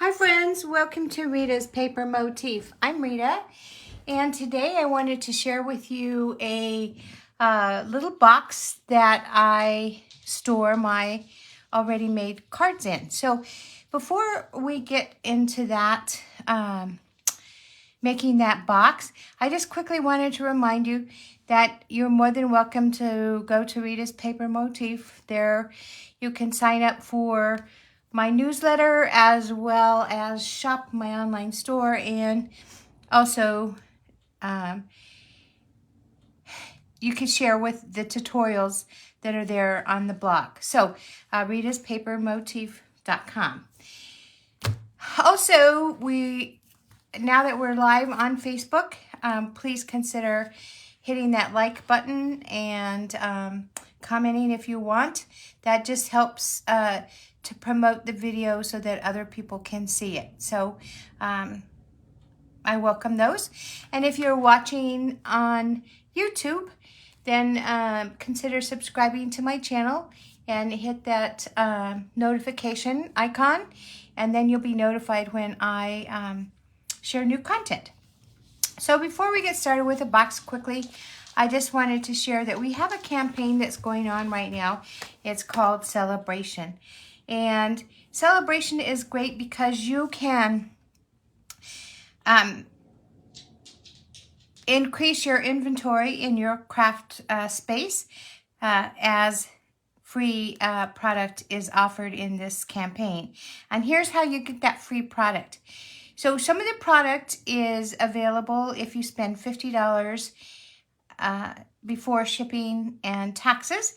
Hi friends, welcome to Rita's Paper Motif. I'm Rita, and today I wanted to share with you a little box that I store my already made cards in. So before we get into that, making that box, I just quickly wanted to remind you that you're more than welcome to go to Rita's Paper Motif. There you can sign up for my newsletter as well as shop my online store, and also you can share with the tutorials that are there on the blog. So ritaspapermotif.com. Also, now that we're live on Facebook, please consider hitting that like button and commenting if you want. That just helps to promote the video so that other people can see it. So I welcome those. And if you're watching on YouTube, then consider subscribing to my channel and hit that notification icon, and then you'll be notified when I share new content. So before we get started with the box quickly, I just wanted to share that we have a campaign that's going on right now. It's called Celebration. And Celebration is great because you can increase your inventory in your craft space as free product is offered in this campaign. And here's how you get that free product. So some of the product is available if you spend $50 before shipping and taxes.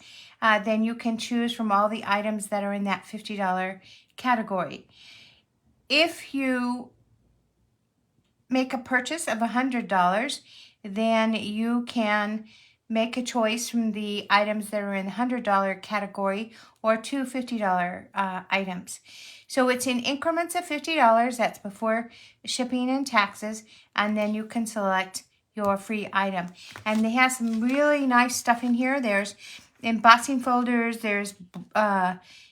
Then you can choose from all the items that are in that $50 category. If you make a purchase of $100, then you can make a choice from the items that are in the $100 category or two $50 items. So it's in increments of $50. That's before shipping and taxes. And then you can select your free item. And they have some really nice stuff in here. There's embossing folders. There's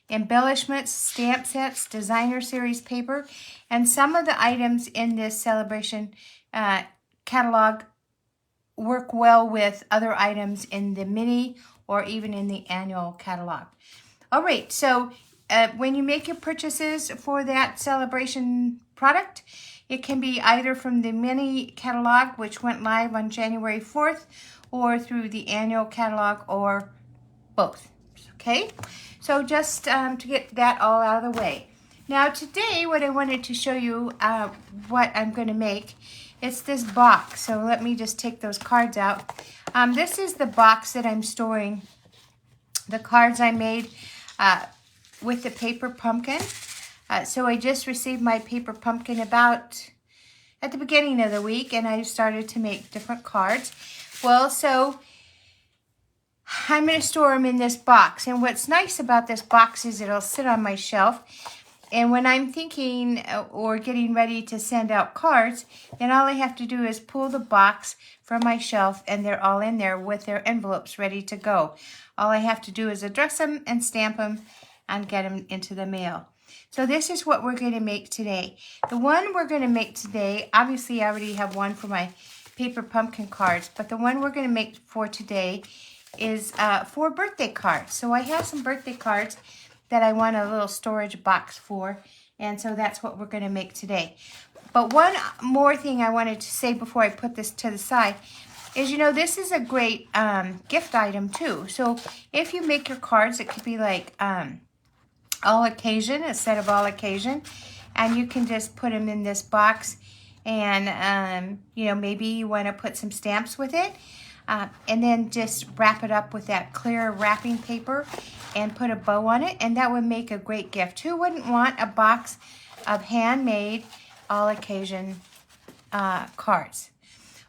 embellishments, stamp sets, designer series paper. And some of the items in this Celebration catalog work well with other items in the mini or even in the annual catalog. All right, so when you make your purchases for that Celebration product, it can be either from the mini catalog, which went live on January 4th, or through the annual catalog, or both. Okay, so just to get that all out of the way. Now today, what I wanted to show you what I'm going to make, it's this box. So let me just take those cards out. This is the box that I'm storing the cards I made with the paper pumpkin. So I just received my paper pumpkin about at the beginning of the week, and I started to make different cards. Well, so I'm going to store them in this box. And what's nice about this box is it'll sit on my shelf. And when I'm thinking or getting ready to send out cards, then all I have to do is pull the box from my shelf, and they're all in there with their envelopes ready to go. All I have to do is address them and stamp them and get them into the mail. So this is what we're going to make today. The one we're going to make today, obviously I already have one for my paper pumpkin cards, but the one we're going to make for today is 4 birthday cards. So I have some birthday cards that I want a little storage box for, and so that's what we're going to make today. But one more thing I wanted to say before I put this to the side is, you know, this is a great gift item too. So if you make your cards, it could be like all occasion, a set of all occasion, and you can just put them in this box, and you know, maybe you want to put some stamps with it. And then just wrap it up with that clear wrapping paper and put a bow on it, and that would make a great gift. Who wouldn't want a box of handmade all occasion cards?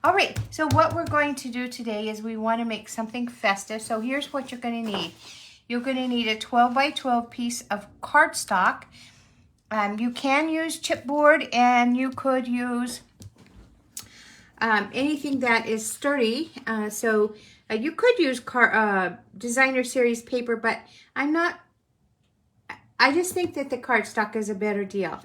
All right, so what we're going to do today is we want to make something festive. So here's what you're going to need. You're going to need a 12 by 12 piece of cardstock. You can use chipboard, and you could use anything that is sturdy. You could use designer series paper, but I just think that the cardstock is a better deal.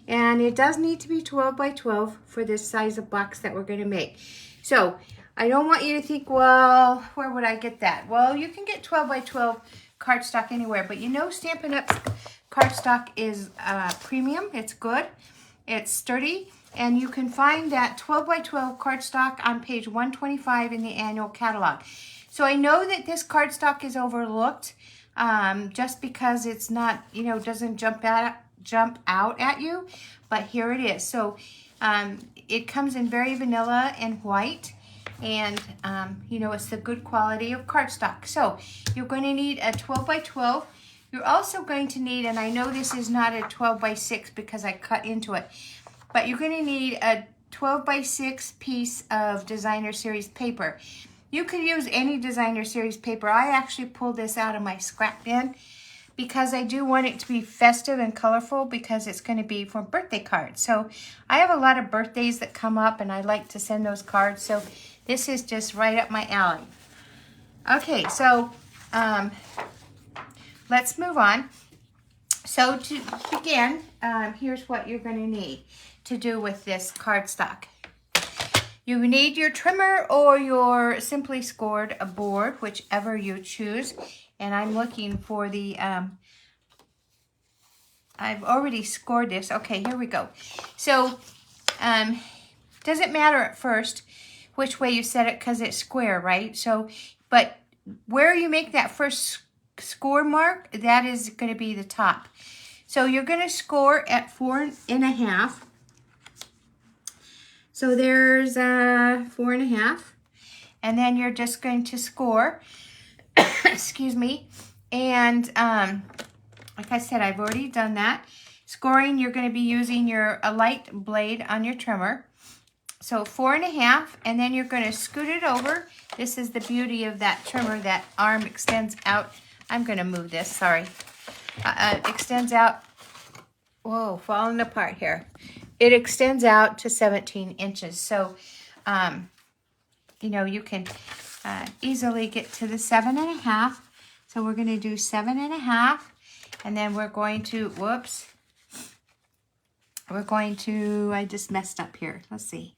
And it does need to be 12 by 12 for this size of box that we're going to make. So I don't want you to think, well, where would I get that? Well, you can get 12 by 12 cardstock anywhere, but you know Stampin' Up's cardstock is premium. It's good. It's sturdy. And you can find that 12 by 12 cardstock on page 125 in the annual catalog. So I know that this cardstock is overlooked just because it's not, you know, doesn't jump out at you, but here it is. So it comes in very vanilla and white, and you know, it's the good quality of cardstock. So you're going to need a 12 by 12. You're also going to need, and I know this is not a 12 by 6 because I cut into it, but you're going to need a 12 by 6 piece of designer series paper. You could use any designer series paper. I actually pulled this out of my scrap bin because I do want it to be festive and colorful because it's going to be for birthday cards. So I have a lot of birthdays that come up and I like to send those cards. So this is just right up my alley. Okay, so let's move on. So to begin, here's what you're going to need to do with this cardstock. You need your trimmer or your simply scored board, whichever you choose. And I'm looking for the, I've already scored this. Okay, here we go. So, doesn't matter at first which way you set it because it's square, right? So, but where you make that first score mark, that is going to be the top. So you're going to score at 4.5. So there's 4.5, and then you're just going to score, excuse me, and like I said, I've already done that. Scoring, you're going to be using a light blade on your trimmer. So 4.5, and then you're going to scoot it over. This is the beauty of that trimmer, that arm extends out. I'm going to move this, sorry. Extends out, whoa, falling apart here. It extends out to 17 inches. So, you know, you can easily get to the 7.5. So we're going to do 7.5. And then we're going to, whoops. We're going to, I just messed up here. Let's see.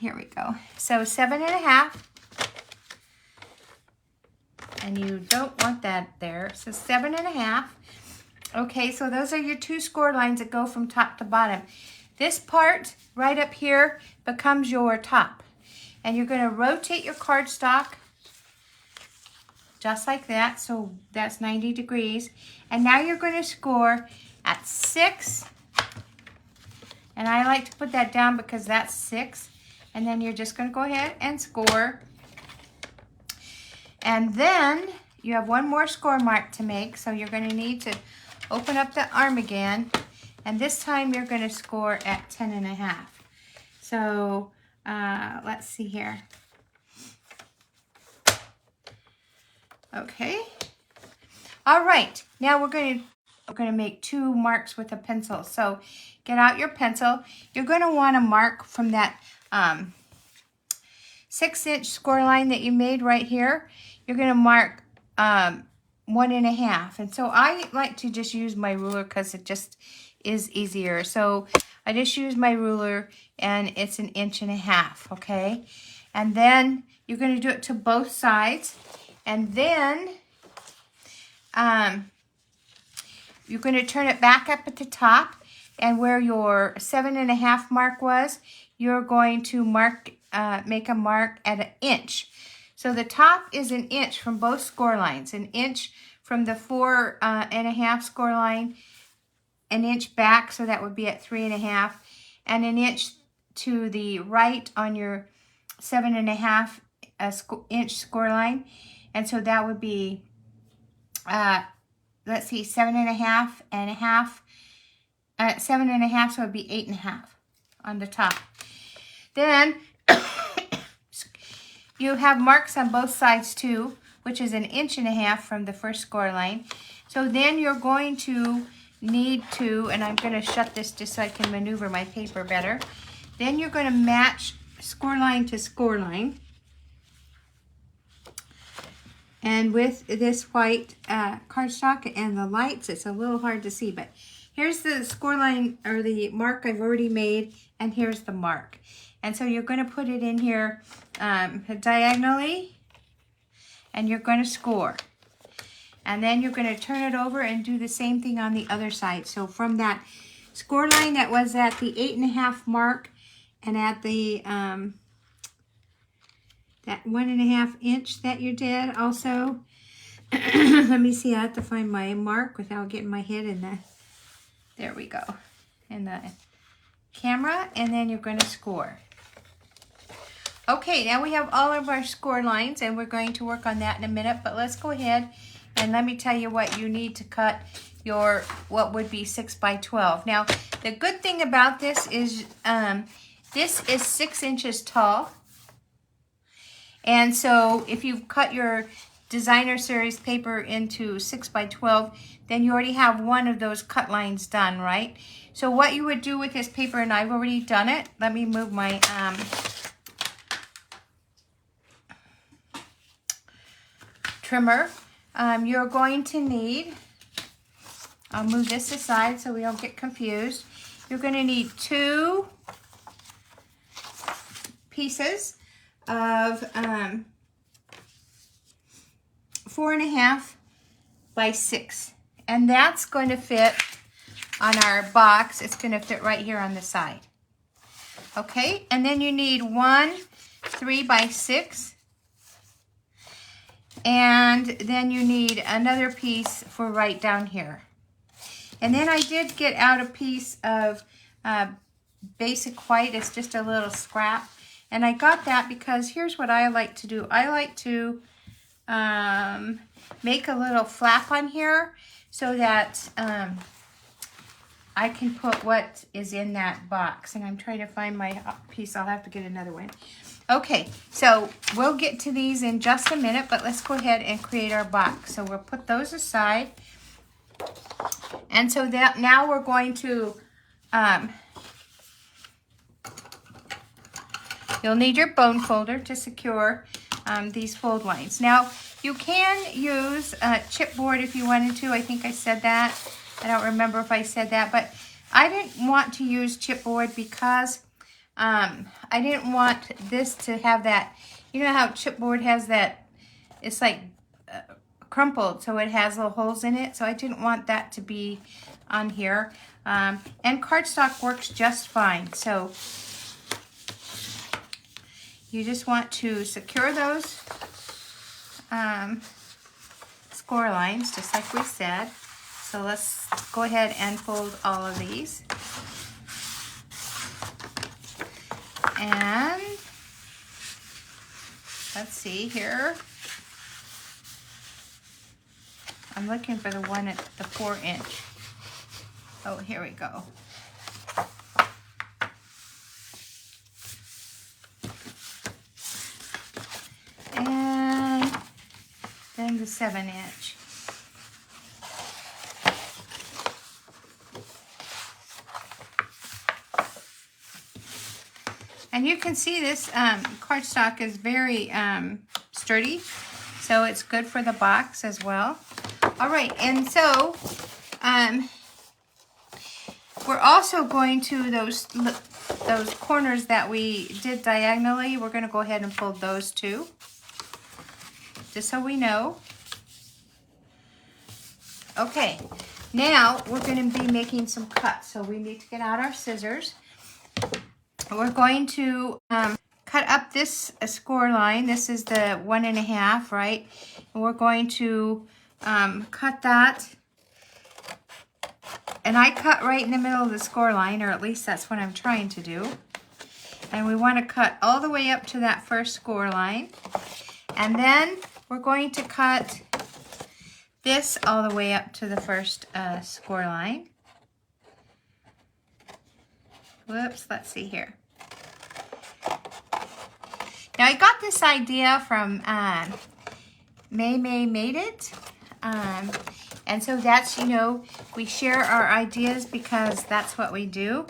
Here we go. So 7.5. And you don't want that there. So 7.5. Okay, so those are your two score lines that go from top to bottom. This part right up here becomes your top. And you're going to rotate your cardstock just like that. So that's 90 degrees. And now you're going to score at 6. And I like to put that down because that's 6. And then you're just going to go ahead and score. And then you have one more score mark to make. So you're going to need to open up the arm again, and this time you're going to score at 10.5. So let's see here. Okay. All right. Now we're going to make 2 marks with a pencil. So get out your pencil. You're going to want to mark from that 6-inch score line that you made right here. You're going to mark 1.5. And so I like to just use my ruler because it just is easier. So I just use my ruler and it's 1.5 inches, okay? And then you're going to do it to both sides. And then you're going to turn it back up at the top, and where your 7.5 mark was, you're going to mark, make a mark at 1 inch. So the top is 1 inch from both score lines, 1 inch from the 4.5 score line, 1 inch back, so that would be at 3.5, and 1 inch to the right on your 7.5 inch score line. And so that would be, let's see, 7.5 and a half, 7.5, so it would be 8.5 on the top. Then you have marks on both sides too, which is 1.5 inches from the first score line. So then you're going to need to, and I'm going to shut this just so I can maneuver my paper better. Then you're going to match score line to score line. And with this white cardstock and the lights, it's a little hard to see, but here's the score line or the mark I've already made, and here's the mark. And so you're going to put it in here diagonally, and you're going to score. And then you're going to turn it over and do the same thing on the other side. So from that score line that was at the 8.5 mark and at the that 1.5 inch that you did also. Let me see, I have to find my mark without getting my head in the, there we go, in the camera, and then you're going to score. Okay, now we have all of our score lines, and we're going to work on that in a minute, but let's go ahead and let me tell you what you need to cut your, what would be 6 by 12. Now, the good thing about this is 6 inches tall, and so if you cut your designer series paper into 6 by 12, then you already have one of those cut lines done, right? So what you would do with this paper, and I've already done it, let me move my trimmer. You're going to need, I'll move this aside so we don't get confused. You're going to need 2 pieces of 4.5 by 6, and that's going to fit on our box. It's going to fit right here on the side. Okay, and then you need 1 3 by 6, and then you need another piece for right down here. And then I did get out a piece of basic white. It's just a little scrap, and I got that because here's what I like to do. I like to make a little flap on here so that I can put what is in that box. And I'm trying to find my piece. I'll have to get another one. Okay, so we'll get to these in just a minute, but let's go ahead and create our box. So we'll put those aside. And so that now we're going to, you'll need your bone folder to secure these fold lines. Now, you can use chipboard if you wanted to. I think I said that. I don't remember if I said that, but I didn't want to use chipboard because I didn't want this to have that, you know how chipboard has that, it's like crumpled, so it has little holes in it, so I didn't want that to be on here. And cardstock works just fine, so you just want to secure those score lines, just like we said. So let's go ahead and fold all of these. And let's see here. I'm looking for the one at the 4 inch. Oh, here we go. And then the 7 inch. And you can see this cardstock is very sturdy, so it's good for the box as well. All right, and so we're also going to those corners that we did diagonally. We're going to go ahead and fold those too, just so we know. Okay, now we're going to be making some cuts, so we need to get out our scissors. We're going to cut up this score line. This is the 1.5, right? And we're going to cut that. And I cut right in the middle of the score line, or at least that's what I'm trying to do. And we want to cut all the way up to that first score line. And then we're going to cut this all the way up to the first score line. Whoops, let's see here. Now I got this idea from May Made It. And so that's, you know, we share our ideas because that's what we do.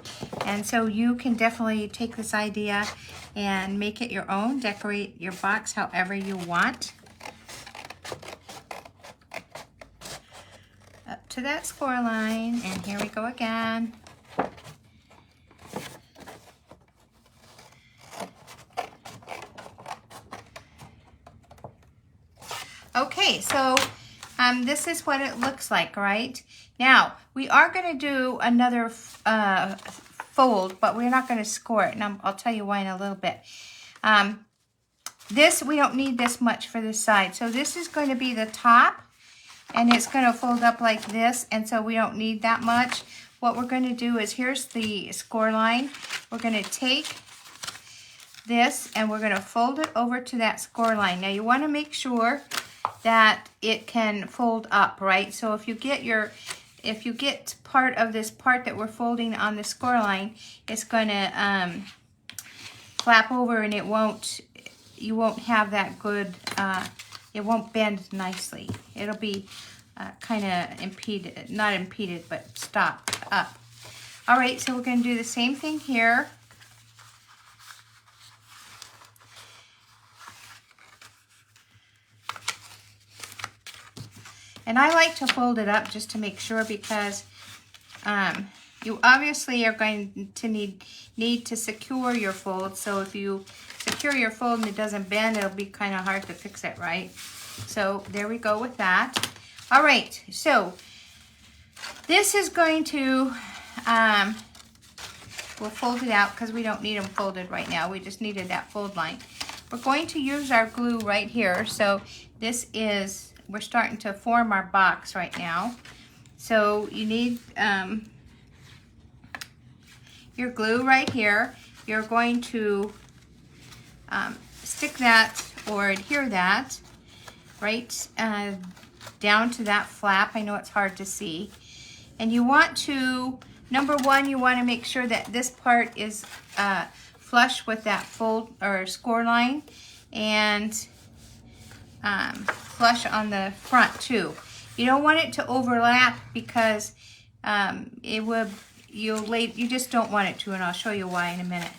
And so you can definitely take this idea and make it your own, decorate your box however you want. Up to that score line, and here we go again. Okay, so this is what it looks like, right? Now, we are going to do another fold, but we're not going to score it, and I'll tell you why in a little bit. This, we don't need this much for this side. So this is going to be the top, and it's going to fold up like this, and so we don't need that much. What we're going to do is, here's the score line. We're going to take this, and we're going to fold it over to that score line. Now, you want to make sure that it can fold up, right? So if you get part of this part that we're folding on the score line, it's going to flap over, and you won't have that good, it won't bend nicely. It'll be kind of impeded, not impeded, but stopped up. All right, so we're going to do the same thing here. And I like to fold it up just to make sure, because you obviously are going to need to secure your fold. So if you secure your fold and it doesn't bend, it'll be kind of hard to fix it, right? So there we go with that. All right, so this is going to, we'll fold it out because we don't need them folded right now. We just needed that fold line. We're going to use our glue right here. So this is, we're starting to form our box right now. So you need your glue right here. You're going to stick that or adhere that right down to that flap. I know it's hard to see. And you want to, number one, you want to make sure that this part is flush with that fold or score line, and flush on the front too. You don't want it to overlap, because you just don't want it to, and I'll show you why in a minute.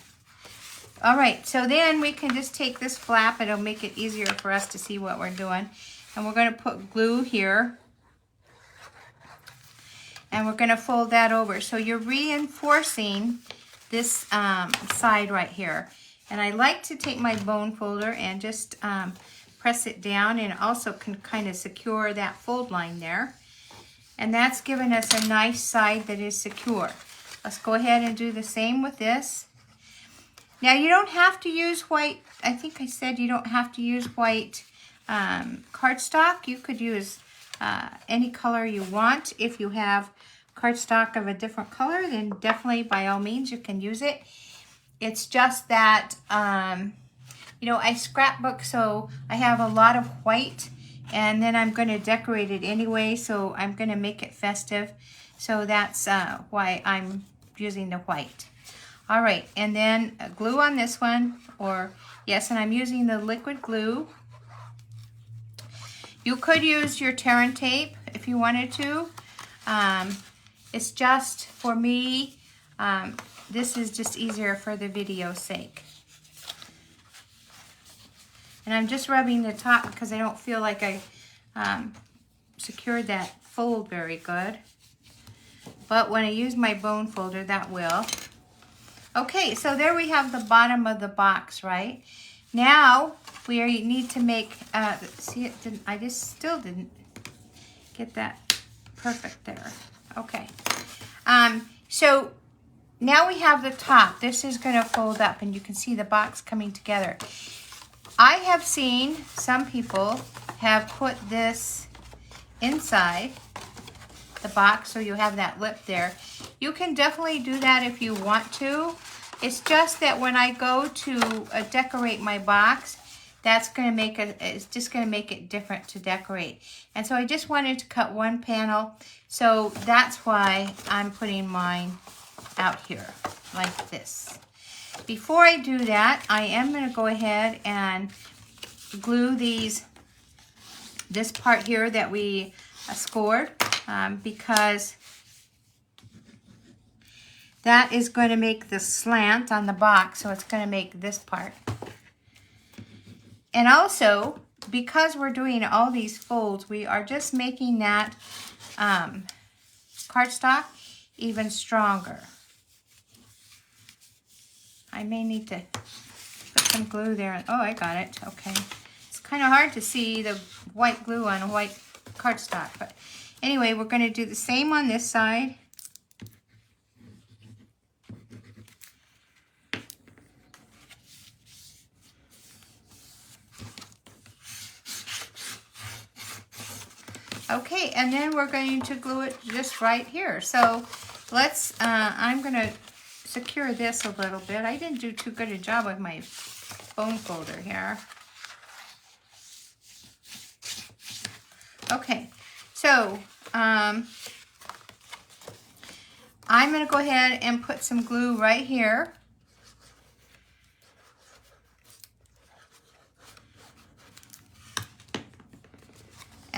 All right, so then we can just take this flap. It'll make it easier for us to see what we're doing. And we're going to put glue here, and we're going to fold that over. So you're reinforcing this side right here. And I like to take my bone folder and just press it down, and also can kind of secure that fold line there. And that's given us a nice side that is secure. Let's go ahead and do the same with this. Now, you don't have to use white. I think I said you don't have to use white cardstock. You could use any color you want. If you have cardstock of a different color, then definitely, by all means, you can use it. It's just that, you know, I scrapbook, so I have a lot of white, and then I'm going to decorate it anyway, so I'm going to make it festive. So that's why I'm using the white. All right, and then glue on this one, or yes, and I'm using the liquid glue. You could use your tear and tape if you wanted to. It's just, for me, this is just easier for the video's sake. And I'm just rubbing the top because I don't feel like I secured that fold very good. But when I use my bone folder, that will. Okay, so there we have the bottom of the box, right? Now we need to make, see, it didn't, I just still didn't get that perfect there. Okay, so now we have the top. This is going to fold up, and you can see the box coming together. I have seen some people have put this inside the box, so you have that lip there. You can definitely do that if you want to. It's just that when I go to decorate my box, that's going to make it, it's just going to make it different to decorate. And so I just wanted to cut one panel, so that's why I'm putting mine out here like this. Before I do that, I am going to go ahead and glue this part here that we scored, because that is going to make the slant on the box, so it's going to make this part. And also, because we're doing all these folds, we are just making that cardstock even stronger. I may need to put some glue there. Oh, I got it. Okay. It's kind of hard to see the white glue on a white cardstock. But anyway, we're going to do the same on this side. Okay, and then we're going to glue it just right here. So let's, I'm going to secure this a little bit. I didn't do too good a job with my bone folder here. Okay, so I'm going to go ahead and put some glue right here.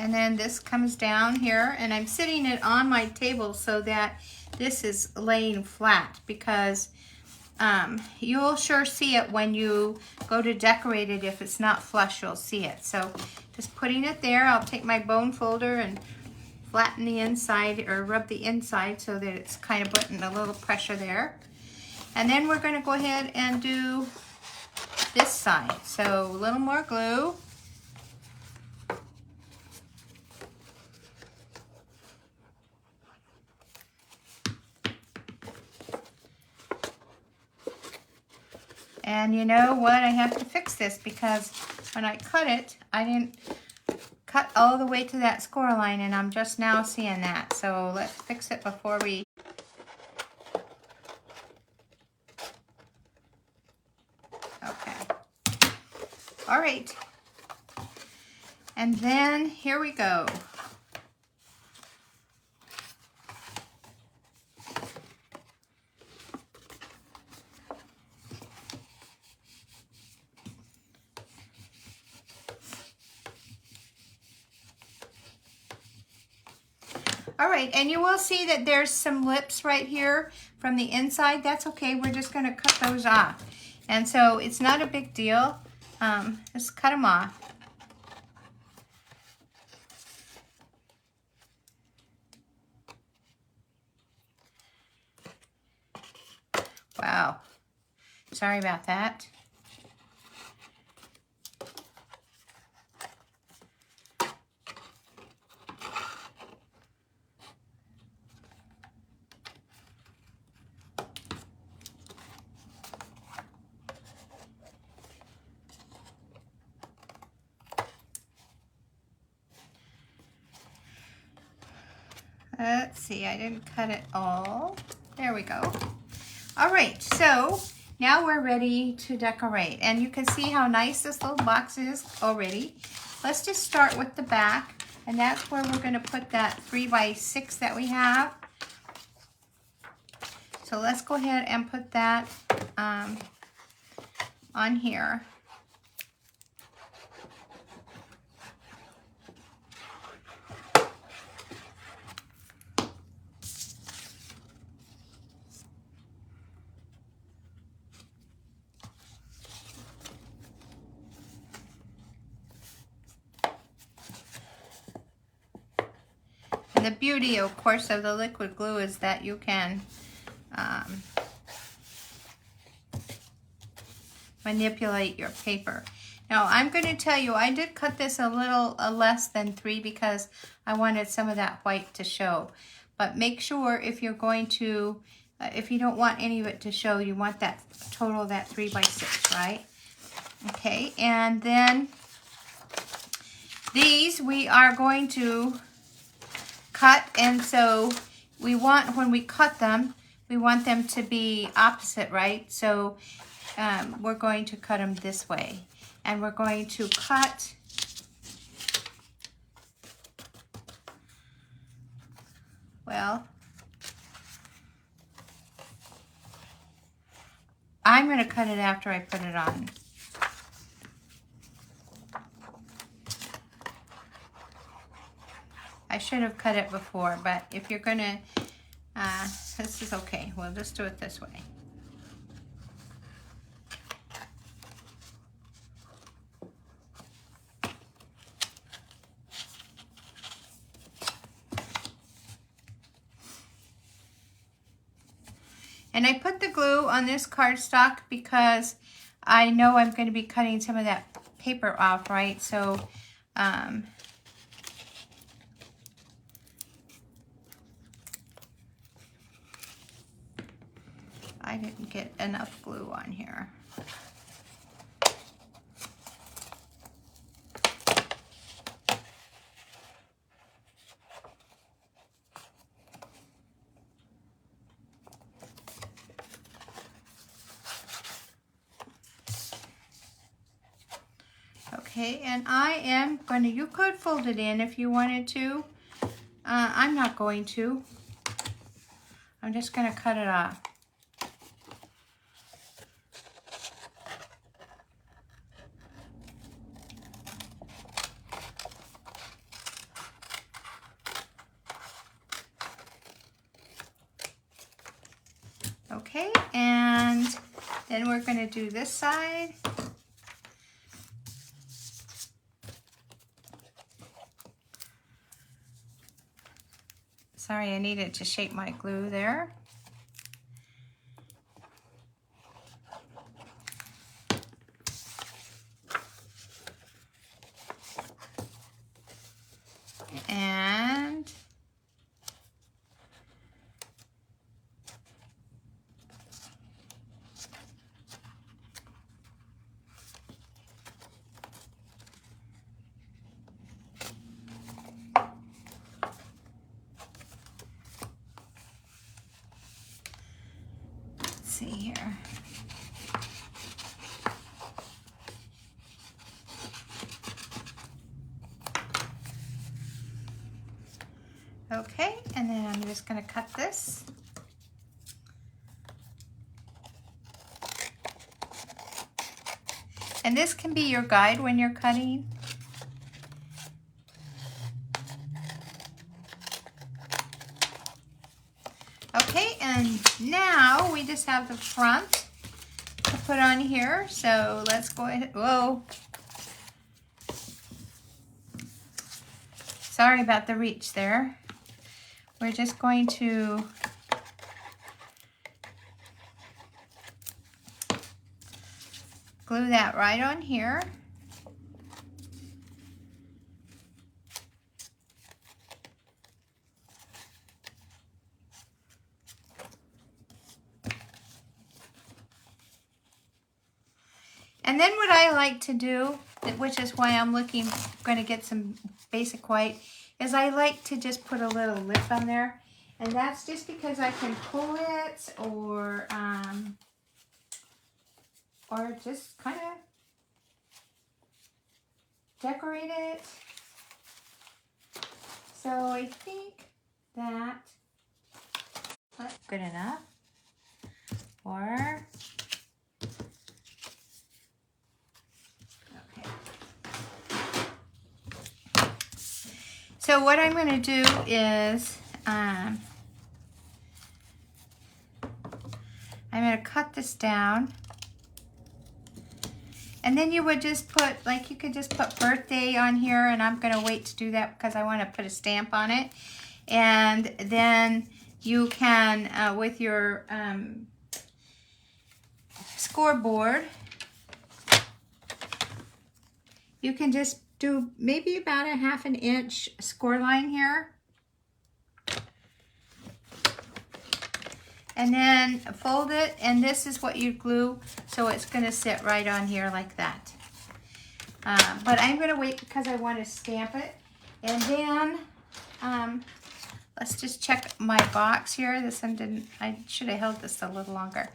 And then this comes down here, and I'm sitting it on my table so that this is laying flat, because you'll sure see it when you go to decorate it. If it's not flush, you'll see it. So just putting it there, I'll take my bone folder and flatten the inside, or rub the inside so that it's kind of putting a little pressure there. And then we're going to go ahead and do this side. So a little more glue. And you know what? I have to fix this, because when I cut it, I didn't cut all the way to that score line, and I'm just now seeing that. So let's fix it before we... Okay. All right. And then here we go. All right, and you will see that there's some lips right here from the inside. That's okay, we're just gonna cut those off. And so it's not a big deal, just cut them off. Wow, sorry about that. Let's see, I didn't cut it all. There we go. All right, so now we're ready to decorate. And you can see how nice this little box is already. Let's just start with the back, and that's where we're gonna put that 3x6 that we have. So let's go ahead and put that on here. And the beauty, of course, of the liquid glue is that you can manipulate your paper. Now, I'm going to tell you, I did cut this a little less than 3 because I wanted some of that white to show. But make sure if you're going to, if you don't want any of it to show, you want that total of that 3x6, right? Okay, and then these we are going to cut, and so we want, when we cut them, we want them to be opposite, right? So we're going to cut them this way, and we're going to cut well, I'm going to cut it after I put it on. I should have cut it before, but if you're gonna, this is okay. We'll just do it this way. And I put the glue on this cardstock because I know I'm going to be cutting some of that paper off, right? So, I didn't get enough glue on here. Okay, and I am going to, you could fold it in if you wanted to. I'm not going to. I'm just going to cut it off. Okay, and then we're going to do this side. Sorry, I needed to shape my glue there. And let's see here. Okay, and then I'm just going to cut this. And this can be your guide when you're cutting. Okay, and now we just have the front to put on here. So let's go ahead. Whoa. Sorry about the reach there. We're just going to glue that right on here. And then what I like to do, which is why I'm going to get some basic white, is I like to just put a little lip on there. And that's just because I can pull it or just kind of decorate it. So I think that's good enough. Or so what I'm going to do is I'm going to cut this down. And then you would just put, like you could just put birthday on here, and I'm going to wait to do that because I want to put a stamp on it. And then you can, with your scoreboard, you can just do maybe about a 1/2 inch score line here. And then fold it, and this is what you glue, so it's going to sit right on here like that. But I'm going to wait because I want to stamp it. And then let's just check my box here. This one didn't, I should have held this a little longer.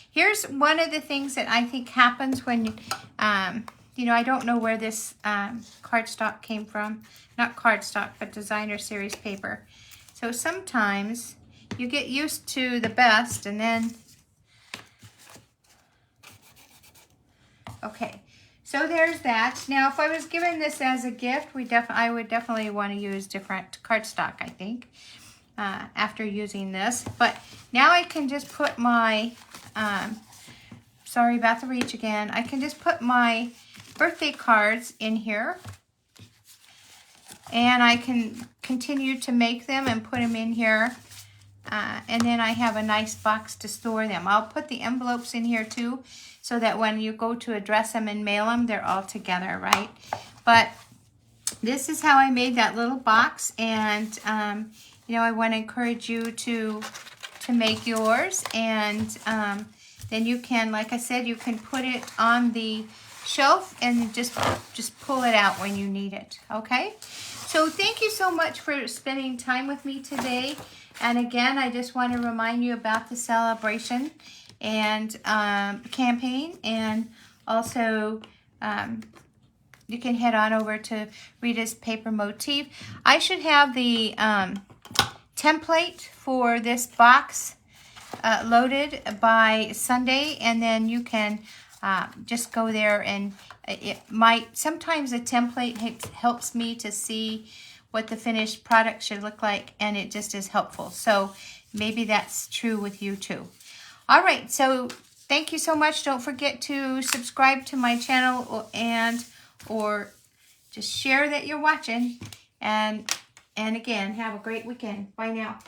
Here's one of the things that I think happens when you know, I don't know where this cardstock came from. Not cardstock, but designer series paper. So sometimes you get used to the best, and then, okay. So there's that. Now, if I was given this as a gift, I would definitely want to use different cardstock, I think, after using this. But now I can just put my, sorry about the reach again, I can just put my birthday cards in here, and I can continue to make them and put them in here And then I have a nice box to store them. I'll put the envelopes in here too, so that when you go to address them and mail them, they're all together, right? But this is how I made that little box, and you know, I want to encourage you to make yours, and then you can, like I said, you can put it on the shelf and just pull it out when you need it. Okay, so thank you so much for spending time with me today. And again, I just want to remind you about the celebration and campaign, and also you can head on over to Rita's Paper Motif. I should have the template for this box loaded by Sunday, and then you can just go there, and sometimes a template helps me to see what the finished product should look like, and it just is helpful. So maybe that's true with you too. All right, so thank you so much. Don't forget to subscribe to my channel, or just share that you're watching. And again, have a great weekend. Bye now.